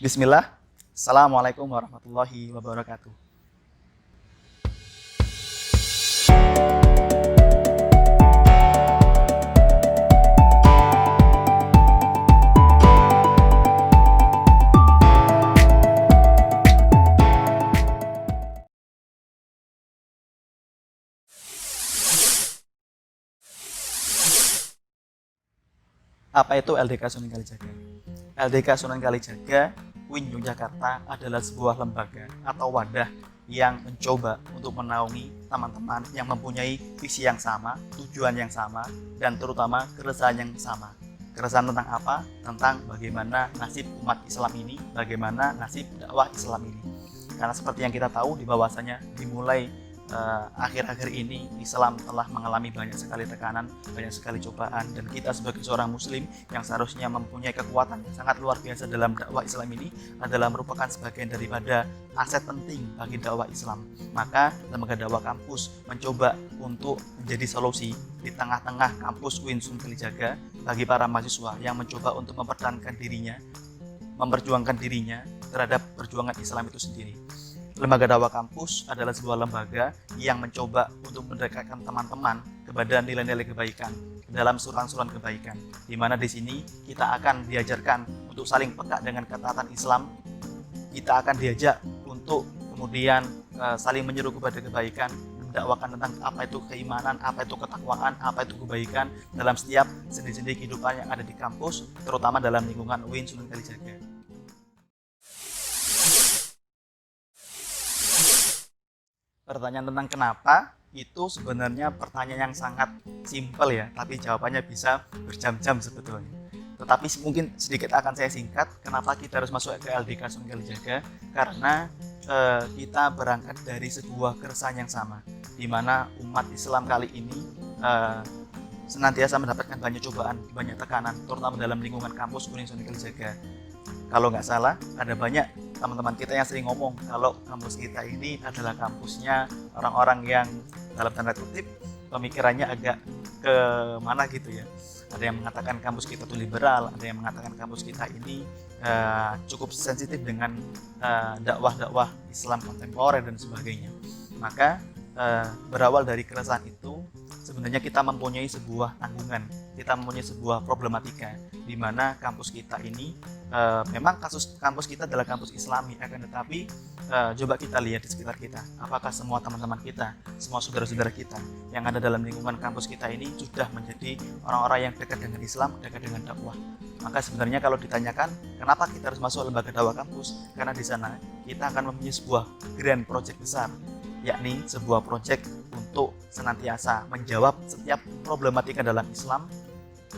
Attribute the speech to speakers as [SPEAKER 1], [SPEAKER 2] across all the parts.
[SPEAKER 1] Bismillah. Assalamualaikum warahmatullahi wabarakatuh. Apa itu LDK Sunan Kalijaga? LDK Sunan Kalijaga, UIN Yogyakarta adalah sebuah lembaga atau wadah yang mencoba untuk menaungi teman-teman yang mempunyai visi yang sama, tujuan yang sama, dan terutama keresahan yang sama. Keresahan tentang apa? Tentang bagaimana nasib umat Islam ini, bagaimana nasib dakwah Islam ini. Karena seperti yang kita tahu di bahwasanya dimulai akhir-akhir ini Islam telah mengalami banyak sekali tekanan, banyak sekali cobaan, dan kita sebagai seorang muslim yang seharusnya mempunyai kekuatan yang sangat luar biasa dalam dakwah Islam ini adalah merupakan sebagian daripada aset penting bagi dakwah Islam. Maka lembaga dakwah kampus mencoba untuk menjadi solusi di tengah-tengah kampus UIN Sunan Kalijaga bagi para mahasiswa yang mencoba untuk mempertahankan dirinya, memperjuangkan dirinya terhadap perjuangan Islam itu sendiri. Lembaga dakwah kampus adalah sebuah lembaga yang mencoba untuk mendekatkan teman-teman kepada nilai-nilai kebaikan dalam suran-suran kebaikan, di mana di sini kita akan diajarkan untuk saling peka dengan ketaatan Islam. Kita akan diajak untuk kemudian saling menyeru kepada kebaikan, mendakwakan tentang apa itu keimanan, apa itu ketakwaan, apa itu kebaikan dalam setiap sendi-sendi kehidupan yang ada di kampus, terutama dalam lingkungan UIN Sunan Kalijaga. Pertanyaan tentang kenapa itu sebenarnya pertanyaan yang sangat simpel ya, tapi jawabannya bisa berjam-jam sebetulnya. Tetapi mungkin sedikit akan saya singkat, kenapa kita harus masuk ke LDK Sunan Kalijaga? Karena kita berangkat dari sebuah keresahan yang sama, di mana umat Islam kali ini senantiasa mendapatkan banyak cobaan, banyak tekanan, terutama dalam lingkungan kampus UIN Sunan Kalijaga. Kalau nggak salah, ada banyak teman-teman kita yang sering ngomong kalau kampus kita ini adalah kampusnya orang-orang yang dalam tanda kutip pemikirannya agak ke mana gitu ya. Ada yang mengatakan kampus kita itu liberal, ada yang mengatakan kampus kita ini cukup sensitif dengan dakwah-dakwah Islam kontemporer dan sebagainya. Maka berawal dari keresahan itu, sebenarnya kita mempunyai sebuah tanggungan, kita mempunyai sebuah problematika di mana kampus kita ini memang kampus kita adalah kampus Islami, akan tetapi coba kita lihat di sekitar kita, apakah semua teman-teman kita, semua saudara-saudara kita yang ada dalam lingkungan kampus kita ini sudah menjadi orang-orang yang dekat dengan Islam, dekat dengan dakwah. Maka sebenarnya kalau ditanyakan kenapa kita harus masuk lembaga dakwah kampus, karena di sana kita akan mempunyai sebuah grand project besar, yakni sebuah proyek untuk senantiasa menjawab setiap problematika dalam Islam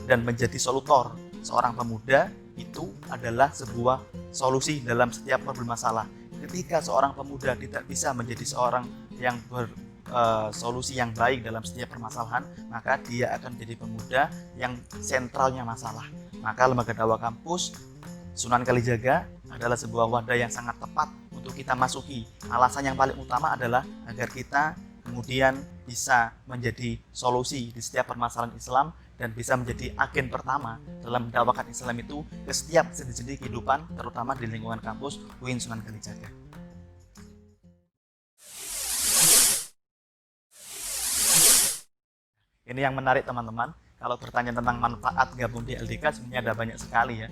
[SPEAKER 1] dan menjadi solutor. Seorang pemuda itu adalah sebuah solusi dalam setiap problem masalah. Ketika seorang pemuda tidak bisa menjadi seorang yang bersolusi yang baik dalam setiap permasalahan, maka dia akan menjadi pemuda yang sentralnya masalah. Maka lembaga dakwah kampus Sunan Kalijaga adalah sebuah wadah yang sangat tepat untuk kita masuki. Alasan yang paling utama adalah agar kita kemudian bisa menjadi solusi di setiap permasalahan Islam dan bisa menjadi agen pertama dalam mendakwakan Islam itu ke setiap sendi-sendi kehidupan, terutama di lingkungan kampus UIN Sunan Kalijaga. Ini yang menarik teman-teman, kalau bertanya tentang manfaat gabung di LDK sebenarnya ada banyak sekali ya.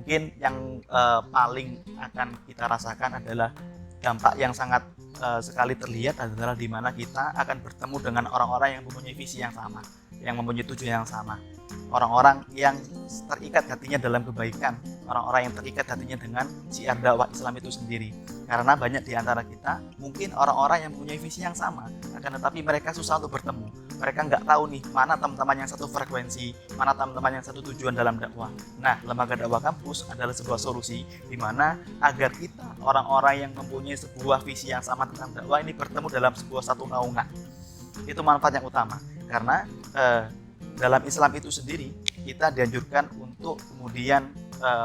[SPEAKER 1] Mungkin yang paling akan kita rasakan adalah dampak yang sangat sekali terlihat adalah di mana kita akan bertemu dengan orang-orang yang mempunyai visi yang sama, yang mempunyai tujuan yang sama, orang-orang yang terikat hatinya dalam kebaikan, orang-orang yang terikat hatinya dengan syiar dakwah Islam itu sendiri. Karena banyak di antara kita mungkin orang-orang yang mempunyai visi yang sama, akan tetapi mereka susah untuk bertemu. Mereka nggak tahu nih mana teman-teman yang satu frekuensi, mana teman-teman yang satu tujuan dalam dakwah. Nah, lembaga dakwah kampus adalah sebuah solusi di mana agar kita orang-orang yang mempunyai sebuah visi yang sama tentang dakwah ini bertemu dalam sebuah satu naungan. Itu manfaat yang utama, karena dalam Islam itu sendiri kita dianjurkan untuk kemudian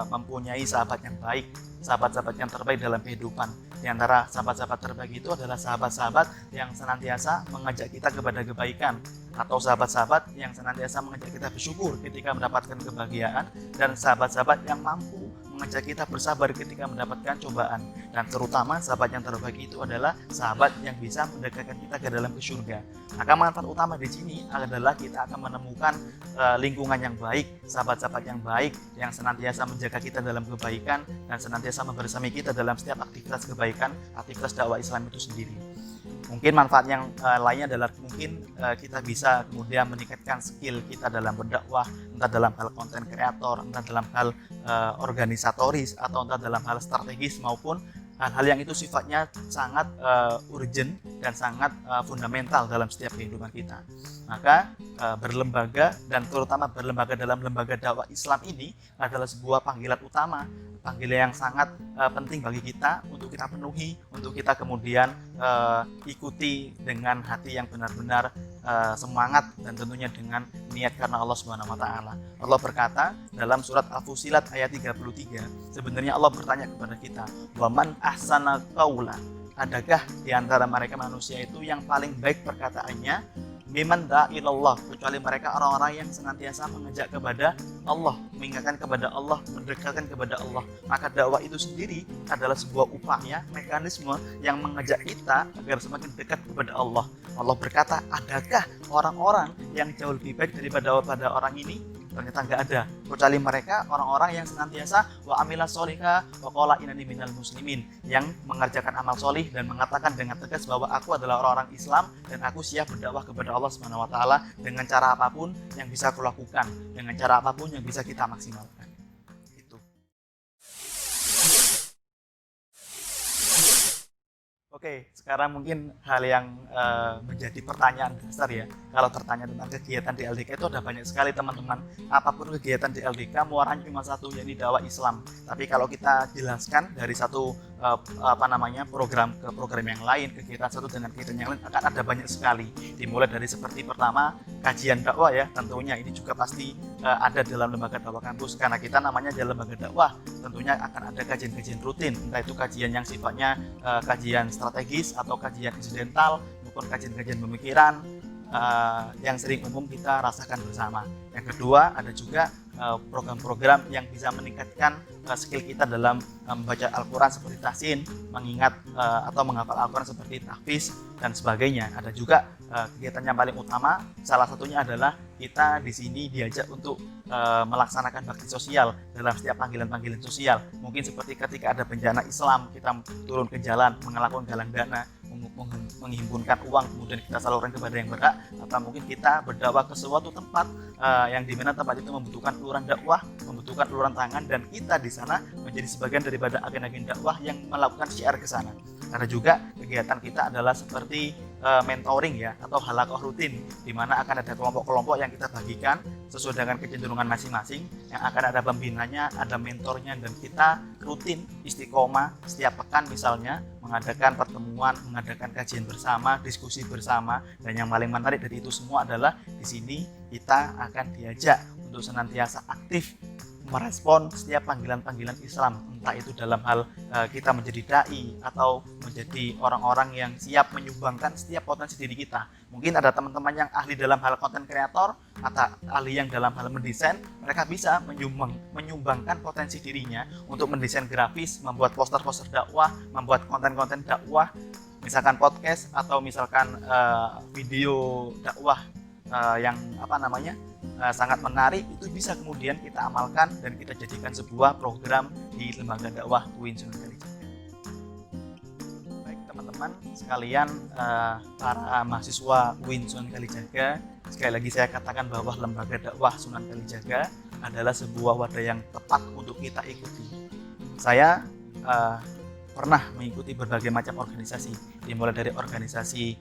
[SPEAKER 1] mempunyai sahabat yang baik, sahabat-sahabat yang terbaik dalam kehidupan. Di antara sahabat-sahabat terbaik itu adalah sahabat-sahabat yang senantiasa mengajak kita kepada kebaikan, atau sahabat-sahabat yang senantiasa mengajak kita bersyukur ketika mendapatkan kebahagiaan, dan sahabat-sahabat yang mampu mengajak kita bersabar ketika mendapatkan cobaan. Dan terutama sahabat yang terbaik itu adalah sahabat yang bisa mendekatkan kita ke dalam surga. Maka manfaat utama di sini adalah kita akan menemukan lingkungan yang baik, sahabat-sahabat yang baik, yang senantiasa menjaga kita dalam kebaikan dan senantiasa membersami kita dalam setiap aktivitas kebaikan, aktivitas dakwah Islam itu sendiri. Mungkin manfaat yang lainnya adalah mungkin kita bisa kemudian meningkatkan skill kita dalam berdakwah, entah dalam hal konten kreator, entah dalam hal organisatoris, atau entah dalam hal strategis maupun hal-hal yang itu sifatnya sangat urgent dan sangat fundamental dalam setiap kehidupan kita. Maka berlembaga dan terutama berlembaga dalam lembaga dakwah Islam ini adalah sebuah panggilan utama, panggilan yang sangat penting bagi kita untuk kita penuhi, untuk kita kemudian ikuti dengan hati yang benar-benar semangat dan tentunya dengan niat karena Allah Subhanahu wa taala. Allah berkata dalam surat Al-Fusilat ayat 33, sebenarnya Allah bertanya kepada kita, "Wa man ahsana qaula?" Adakah di antara mereka manusia itu yang paling baik perkataannya mimman da'ilallah, kecuali mereka orang-orang yang senantiasa mengajak kepada Allah, mengingatkan kepada Allah, mendekatkan kepada Allah. Maka dakwah itu sendiri adalah sebuah upaya, mekanisme yang mengajak kita agar semakin dekat kepada Allah. Allah berkata, adakah orang-orang yang jauh lebih baik daripada orang ini? Ternyata nggak ada, kecuali mereka orang-orang yang senantiasa wa amila sholihah wa qala innani minal muslimin, yang mengerjakan amal solih dan mengatakan dengan tegas bahwa aku adalah orang-orang Islam dan aku siap berdakwah kepada Allah Subhanahu wa taala dengan cara apapun yang bisa aku lakukan, dengan cara apapun yang bisa kita maksimalkan. Itu. Oke, sekarang mungkin hal yang menjadi pertanyaan dasar ya. Kalau tertanya tentang kegiatan di LDK itu ada banyak sekali teman-teman. Apapun kegiatan di LDK muaranya cuma satu, yaitu dakwah Islam. Tapi kalau kita jelaskan dari satu program ke program yang lain, kegiatan satu dengan kegiatan yang lain akan ada banyak sekali. Dimulai dari seperti pertama kajian dakwah ya, tentunya ini juga pasti ada dalam lembaga dakwah kampus karena kita namanya adalah lembaga dakwah. Tentunya akan ada kajian-kajian rutin, entah itu kajian yang sifatnya kajian strategis atau kajian insidental maupun kajian-kajian pemikiran yang sering umum kita rasakan bersama. Yang kedua ada juga program-program yang bisa meningkatkan skill kita dalam membaca Al-Quran seperti tahsin, mengingat atau menghafal Al-Quran seperti tahfiz dan sebagainya. Ada juga kegiatan yang paling utama, salah satunya adalah kita di sini diajak untuk melaksanakan bakti sosial dalam setiap panggilan-panggilan sosial. Mungkin seperti ketika ada bencana Islam, kita turun ke jalan, melakukan galang dana, menghimpunkan uang, kemudian kita salurkan kepada yang berhak, atau mungkin kita berdakwah ke suatu tempat yang dimana tempat itu membutuhkan uluran dakwah, membutuhkan uluran tangan, dan kita di sana menjadi sebagian daripada agen-agen dakwah yang melakukan syiar ke sana. Ada juga kegiatan kita adalah seperti mentoring ya, atau halaqah rutin, di mana akan ada kelompok-kelompok yang kita bagikan sesuai dengan kecenderungan masing-masing, yang akan ada pembinanya, ada mentornya, dan kita rutin istiqomah setiap pekan misalnya mengadakan pertemuan, mengadakan kajian bersama, diskusi bersama, dan yang paling menarik dari itu semua adalah di sini kita akan diajak untuk senantiasa aktif merespon setiap panggilan-panggilan Islam, entah itu dalam hal kita menjadi dai atau menjadi orang-orang yang siap menyumbangkan setiap potensi diri kita. Mungkin ada teman-teman yang ahli dalam hal konten kreator atau ahli yang dalam hal mendesain, mereka bisa menyumbangkan potensi dirinya untuk mendesain grafis, membuat poster-poster dakwah, membuat konten-konten dakwah, misalkan podcast atau misalkan video dakwah yang sangat menarik, itu bisa kemudian kita amalkan dan kita jadikan sebuah program di lembaga dakwah UIN Sunan Kalijaga. Baik teman-teman sekalian, para mahasiswa UIN Sunan Kalijaga, sekali lagi saya katakan bahwa lembaga dakwah Sunan Kalijaga adalah sebuah wadah yang tepat untuk kita ikuti. Saya pernah mengikuti berbagai macam organisasi, dimulai dari organisasi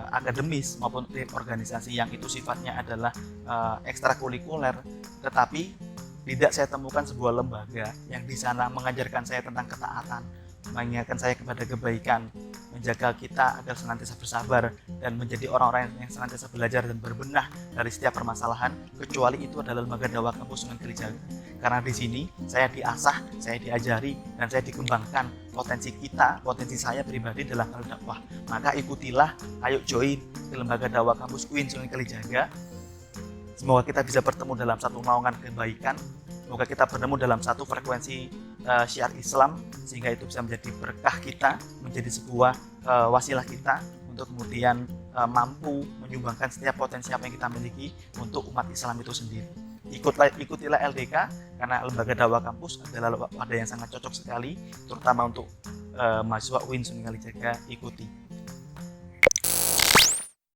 [SPEAKER 1] akademis maupun organisasi yang itu sifatnya adalah ekstrakurikuler, tetapi tidak saya temukan sebuah lembaga yang di sana mengajarkan saya tentang ketaatan, mengingatkan saya kepada kebaikan, menjaga kita agar senantiasa bersabar dan menjadi orang-orang yang senantiasa belajar dan berbenah dari setiap permasalahan, kecuali itu adalah lembaga dakwah kampus Sunan Kalijaga. Karena di sini saya diasah, saya diajari, dan saya dikembangkan potensi kita, potensi saya pribadi dalam hal dakwah. Maka ikutilah, ayo join di lembaga dakwah kampus UIN Sunan Kalijaga. Semoga kita bisa bertemu dalam satu naungan kebaikan, Semoga kita bertemu dalam satu frekuensi syiar Islam, sehingga itu bisa menjadi berkah kita, menjadi sebuah wasilah kita untuk kemudian mampu menyumbangkan setiap potensi apa yang kita miliki untuk umat Islam itu sendiri. Ikutilah LDK, karena lembaga dakwah kampus adalah wadah yang sangat cocok sekali, terutama untuk mahasiswa UIN Sunan Kalijaga. Ikuti.